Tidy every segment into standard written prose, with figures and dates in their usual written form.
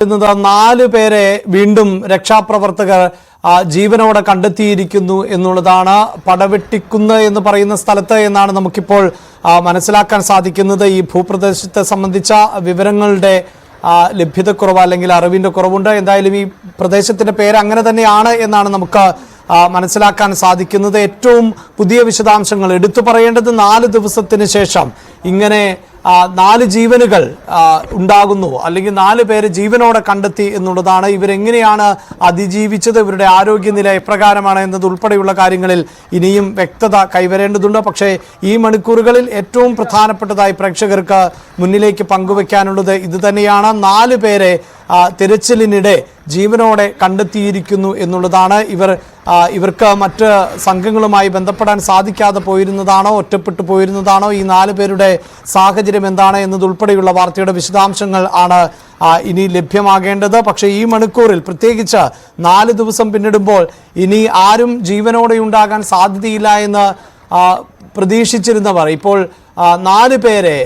4 പേരെ വീണ്ടും രക്ഷാപ്രവർത്തകർ ജീവനോടെ കണ്ടെത്തിയിരിക്കുന്നു എന്നുള്ളതാണ്. പടവെട്ടിക്കുന്ന് എന്ന് പറയുന്ന സ്ഥലത്ത് എന്നാണ് നമുക്കിപ്പോൾ മനസ്സിലാക്കാൻ സാധിക്കുന്നത്. ഈ ഭൂപ്രദേശത്തെ സംബന്ധിച്ച വിവരങ്ങളുടെ ലഭ്യതക്കുറവ് അല്ലെങ്കിൽ അറിവിന്റെ കുറവുണ്ട്. എന്തായാലും ഈ പ്രദേശത്തിന്റെ പേര് അങ്ങനെ തന്നെയാണ് എന്നാണ് നമുക്ക് മനസ്സിലാക്കാൻ സാധിക്കുന്നത്. ഏറ്റവും പുതിയ വിശദാംശങ്ങൾ എടുത്തു പറയേണ്ടത് 4 ദിവസത്തിന് ശേഷം ഇങ്ങനെ 4 ജീവനുകൾ ഉണ്ടാകുന്നു, അല്ലെങ്കിൽ 4 പേര് ജീവനോടെ കണ്ടെത്തി എന്നുള്ളതാണ്. ഇവരെങ്ങനെയാണ് അതിജീവിച്ചത്, ഇവരുടെ ആരോഗ്യനില എപ്രകാരമാണ് എന്നതുൾപ്പെടെയുള്ള കാര്യങ്ങളിൽ ഇനിയും വ്യക്തത കൈവരേണ്ടതുണ്ട്. പക്ഷേ ഈ മണിക്കൂറുകളിൽ ഏറ്റവും പ്രധാനപ്പെട്ടതായി പ്രേക്ഷകർക്ക് മുന്നിലേക്ക് പങ്കുവെക്കാനുള്ളത് ഇത് തന്നെയാണ്. 4 പേരെ തിരച്ചിലിനിടെ ജീവനോടെ കണ്ടെത്തിയിരിക്കുന്നു എന്നുള്ളതാണ്. ഇവർക്ക് മറ്റ് സംഘങ്ങളുമായി ബന്ധപ്പെടാൻ സാധിക്കാതെ പോയിരുന്നതാണോ, ഒറ്റപ്പെട്ടു പോയിരുന്നതാണോ, ഈ 4 പേരുടെ സാഹചര്യം എന്താണ് എന്നതുൾപ്പെടെയുള്ള വാർത്തയുടെ വിശദാംശങ്ങൾ ആണ് ഇനി ലഭ്യമാകേണ്ടത്. പക്ഷേ ഈ മണിക്കൂറിൽ പ്രത്യേകിച്ച് 4 ദിവസം പിന്നിടുമ്പോൾ ഇനി ആരും ജീവനോടെ ഉണ്ടാകാൻ സാധ്യതയില്ല എന്ന് പ്രതീക്ഷിച്ചിരുന്നവർ ഇപ്പോൾ 4 പേരെ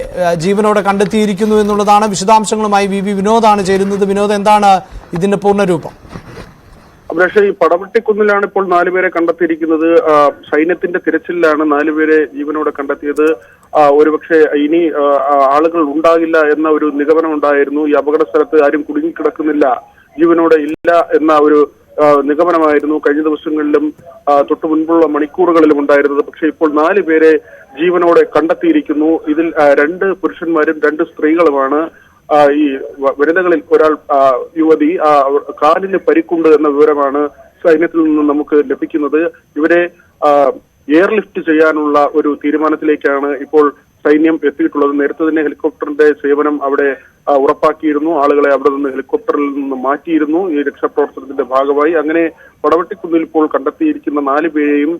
ജീവനോടെ കണ്ടെത്തിയിരിക്കുന്നു എന്നുള്ളതാണ്. വിശദാംശങ്ങളുമായി വി വിനോദാണ് ചേരുന്നത്. വിനോദ്, എന്താണ് ഇതിന്റെ പൂർണ്ണരൂപം? പക്ഷേ ഈ പടവെട്ടിക്കുന്നിലാണ് ഇപ്പോൾ 4 പേരെ കണ്ടെത്തിയിരിക്കുന്നത്. സൈന്യത്തിന്റെ തിരച്ചിലാണ് 4 പേരെ ജീവനോടെ കണ്ടെത്തിയത്. ഒരുപക്ഷെ ഇനി ആളുകൾ ഉണ്ടാകില്ല എന്ന ഒരു നിഗമനം ഉണ്ടായിരുന്നു. ഈ അപകട സ്ഥലത്ത് ആരും കുടുങ്ങിക്കിടക്കുന്നില്ല, ജീവനോടെ ഇല്ല എന്ന ഒരു നിഗമനമായിരുന്നു കഴിഞ്ഞ ദിവസങ്ങളിലും തൊട്ടു മുൻപുള്ള മണിക്കൂറുകളിലും ഉണ്ടായിരുന്നത്. പക്ഷെ ഇപ്പോൾ 4 പേരെ ജീവനോടെ കണ്ടെത്തിയിരിക്കുന്നു. ഇതിൽ 2 പുരുഷന്മാരും 2 സ്ത്രീകളുമാണ്. ഈ വനിതകളിൽ ഒരാൾ യുവതി, കാലിന് പരിക്കുണ്ട് എന്ന വിവരമാണ് സൈന്യത്തിൽ നിന്ന് നമുക്ക് ലഭിക്കുന്നത്. ഇവരെ എയർലിഫ്റ്റ് ചെയ്യാനുള്ള ഒരു തീരുമാനത്തിലേക്കാണ് ഇപ്പോൾ സൈന്യം എത്തിയിട്ടുള്ളത്. നേരത്തെ തന്നെ ഹെലികോപ്റ്ററിന്റെ സേവനം അവിടെ ഉറപ്പാക്കിയിരുന്നു. ആളുകളെ അവിടെ നിന്ന് ഹെലികോപ്റ്ററിൽ നിന്ന് മാറ്റിയിരുന്നു ഈ രക്ഷാപ്രവർത്തനത്തിന്റെ ഭാഗമായി. അങ്ങനെ പടവെട്ടിക്കുന്നിൽ ഇപ്പോൾ കണ്ടെത്തിയിരിക്കുന്ന 4 പേരെയും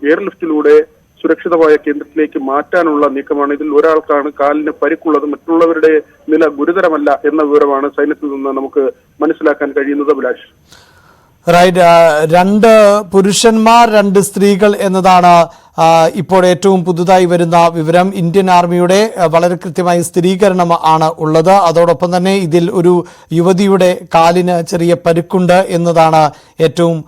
എയർലിഫ്റ്റിലൂടെ സുരക്ഷിതമായ കേന്ദ്രത്തിലേക്ക് മാറ്റാനുള്ള നീക്കമാണ്. ഇതിൽ ഒരാൾക്കാണ് കാലിന് പരിക്കുള്ളത്, മറ്റുള്ളവരുടെ നില ഗുരുതരമല്ല എന്ന വിവരമാണ് സൈന്യത്തിൽ നിന്ന് നമുക്ക് മനസ്സിലാക്കാൻ കഴിയുന്നത്. അഭിലാഷ്, റൈറ്റ്. 2 പുരുഷന്മാർ 2 സ്ത്രീകൾ എന്നതാണ് ഇപ്പോൾ ഏറ്റവും പുതുതായി വരുന്ന വിവരം. ഇന്ത്യൻ ആർമിയുടെ വളരെ കൃത്യമായ സ്ഥിരീകരണം ആണ് ഉള്ളത്. അതോടൊപ്പം തന്നെ ഇതിൽ ഒരു യുവതിയുടെ കാലിന് ചെറിയ പരിക്കുണ്ട് എന്നതാണ് ഏറ്റവും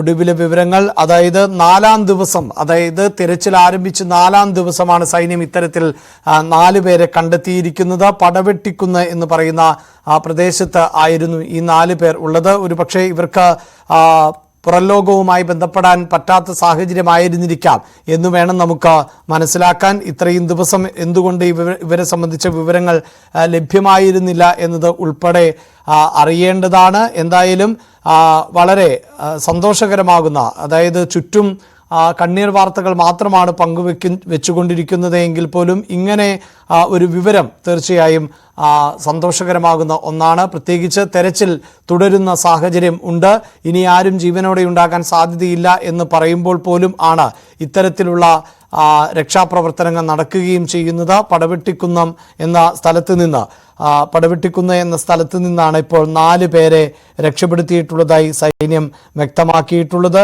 ഒടുവിലെ വിവരങ്ങൾ. അതായത് 4ാം ദിവസം, അതായത് തിരച്ചിൽ ആരംഭിച്ച് 4ാം ദിവസമാണ് സൈന്യം ഇത്തരത്തിൽ 4 പേരെ കണ്ടെത്തിയിരിക്കുന്നത്. പടവെട്ടിക്കുന്ന് എന്ന് പറയുന്ന പ്രദേശത്ത് ആയിരുന്നു ഈ 4 പേർ ഉള്ളത്. ഒരു പക്ഷേ ഇവർക്ക് പുറംലോകവുമായി ബന്ധപ്പെടാൻ പറ്റാത്ത സാഹചര്യമായിരുന്നിരിക്കാം എന്ന് വേണം നമുക്ക് മനസ്സിലാക്കാൻ. ഇത്രയും ദിവസം എന്തുകൊണ്ട് ഇവരെ സംബന്ധിച്ച വിവരങ്ങൾ ലഭ്യമായിരുന്നില്ല എന്നത് ഉൾപ്പെടെ അറിയേണ്ടതാണ്. എന്തായാലും വളരെ സന്തോഷകരമാകുന്ന, അതായത് ചുറ്റും കണ്ണീർ വാർത്തകൾ മാത്രമാണ് വെച്ചുകൊണ്ടിരിക്കുന്നത് എങ്കിൽ പോലും ഇങ്ങനെ ഒരു വിവരം തീർച്ചയായും സന്തോഷകരമാകുന്ന ഒന്നാണ്. പ്രത്യേകിച്ച് തെരച്ചിൽ തുടരുന്ന സാഹചര്യം ഉണ്ട്. ഇനി ആരും ജീവനോടെ ഉണ്ടാകാൻ സാധ്യതയില്ല എന്ന് പറയുമ്പോൾ പോലും ആണ് ഇത്തരത്തിലുള്ള രക്ഷാപ്രവർത്തനങ്ങൾ നടക്കുകയും ചെയ്യുന്നത്. പടവെട്ടിക്കുന്ന് എന്ന സ്ഥലത്ത് നിന്നാണ് ഇപ്പോൾ 4 പേരെ രക്ഷപ്പെടുത്തിയിട്ടുള്ളതായി സൈന്യം വ്യക്തമാക്കിയിട്ടുള്ളത്.